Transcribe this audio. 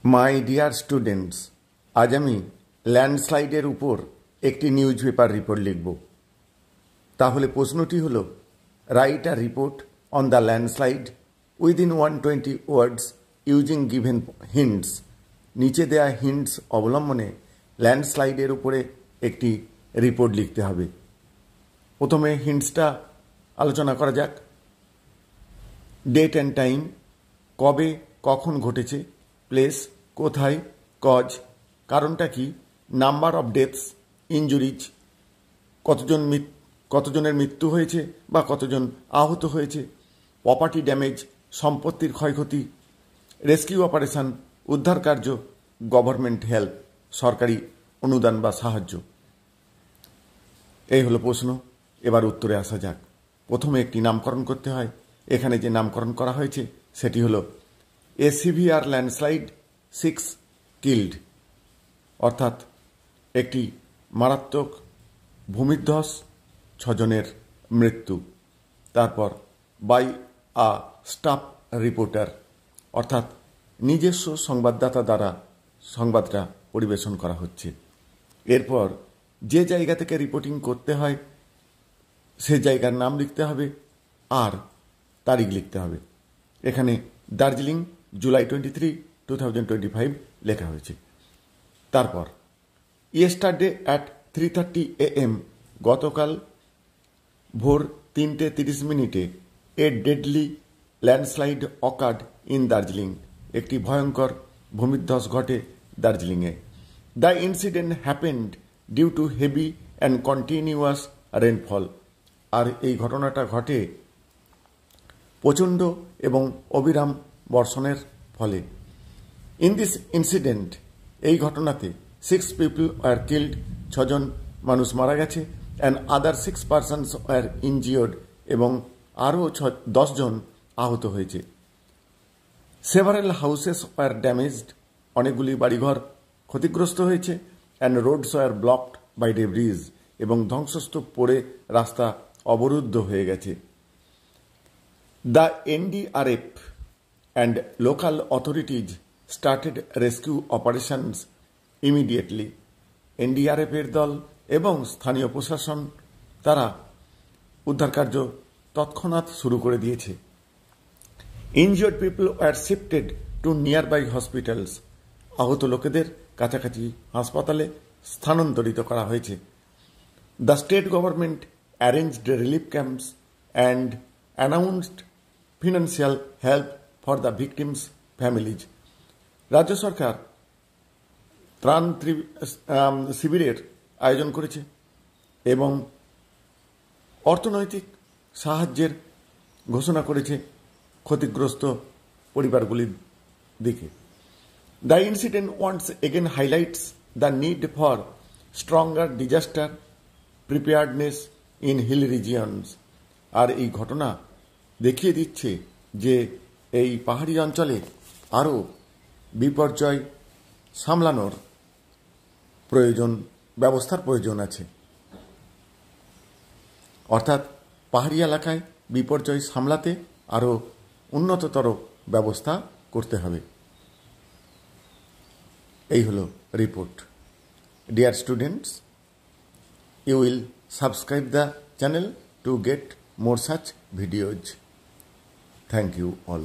My dear students, আজ আমি ল্যান্ডস্লাইডের উপর একটি নিউজ পেপার রিপোর্ট লিখব। তাহলে প্রশ্নটি হল, write a report on the landslide within 120 words using given hints. নিচে দেয়া হিন্টস অবলম্বনে ল্যান্ডস্লাইডের উপরে একটি রিপোর্ট লিখতে হবে। প্রথমে হিন্টসটা আলোচনা করা যাক। ডেট অ্যান্ড টাইম, কবে কখন ঘটেছে, প্লেস কোথায়, কজ কারণটা কি, নাম্বার অফ ডেথস, ইনজুরিজ কতজনের মৃত্যু হয়েছে বা কতজন আহত হয়েছে, প্রপার্টি ড্যামেজ সম্পত্তির ক্ষয়ক্ষতি, রেস্কিউ অপারেশন উদ্ধার কার্য, গভর্নমেন্ট হেল্প সরকারি অনুদান বা সাহায্য। এই হলো প্রশ্ন। এবার উত্তরে আসা যাক। প্রথমে একটি নামকরণ করতে হয়। এখানে যে নামকরণ করা হয়েছে সেটি হলো এ সিভিয়ার ল্যান্ডস্লাইড 6 কিল্ড, অর্থাৎ একটি মারাত্মক ভূমিধ্বস 6 জনের মৃত্যু। তারপর বাই আ স্টাফ রিপোর্টার, অর্থাৎ নিজস্ব সংবাদদাতা দ্বারা সংবাদটা পরিবেশন করা হচ্ছে। এরপর যে জায়গা থেকে রিপোর্টিং করতে হয় সে জায়গার নাম লিখতে হবে আর তারিখ লিখতে হবে। এখানে দার্জিলিং জুলাই 23, 2025 লেখা হয়েছে। তারপর ইয়েস্টারডে অ্যাট 3:30 AM, গতকাল ভোর 3:30 এ deadly landslide occurred in Darjeeling, একটি ভয়ঙ্কর ভূমিধ্বস ঘটে দার্জিলিংয়ে। The incident happened due to heavy and continuous rainfall, আর এই ঘটনাটা ঘটে প্রচণ্ড এবং অবিরাম বর্ষণের ফলে। ইন দিস ইনসিডেন্ট, এই ঘটনাতে 6 পিপল ওয়ার কিল্ড, 6 জন মানুষ মারা গেছে, and other 6 persons were injured, এবং আরও 10 জন আহত হয়েছে। সেভারেল হাউসেস ওয়ার ড্যামেজড, অনেকগুলি বাড়িঘর ক্ষতিগ্রস্ত হয়েছে, and roads were blocked by debris, এবং ধ্বংসস্তূপ পড়ে রাস্তা অবরুদ্ধ হয়ে গেছে। The NDRF and local authorities started rescue operations immediately. NDRF এর দল এবং স্থানীয় প্রশাসন তারা উদ্ধার কার্য তৎক্ষণাৎ শুরু করে দিয়েছে। Injured people were shifted to nearby hospitals. আহত লোকেদের কাছাকাছি হাসপাতালে স্থানান্তরিত করা হয়েছে। The state government arranged relief camps and announced financial help for the victims families. রাজ্য সরকার ত্রাণ শিবিরের আয়োজন করেছে এবং অর্থনৈতিক সাহায্যের ঘোষণা করেছে ক্ষতিগ্রস্ত পরিবারগুলির দিকে। The incident once again highlights the need for stronger disaster preparedness in hill regions, আর এই ঘটনা দেখিয়ে দিচ্ছে যে এই পাহাড়ি অঞ্চলে আরও বিপর্যয় সামলানোর ব্যবস্থার প্রয়োজন আছে। অর্থাৎ পাহাড়ি এলাকায় বিপর্যয় সামলাতে আরও উন্নততর ব্যবস্থা করতে হবে। এই হলো report. Dear students, you will subscribe the channel to get more such videos. Thank you all.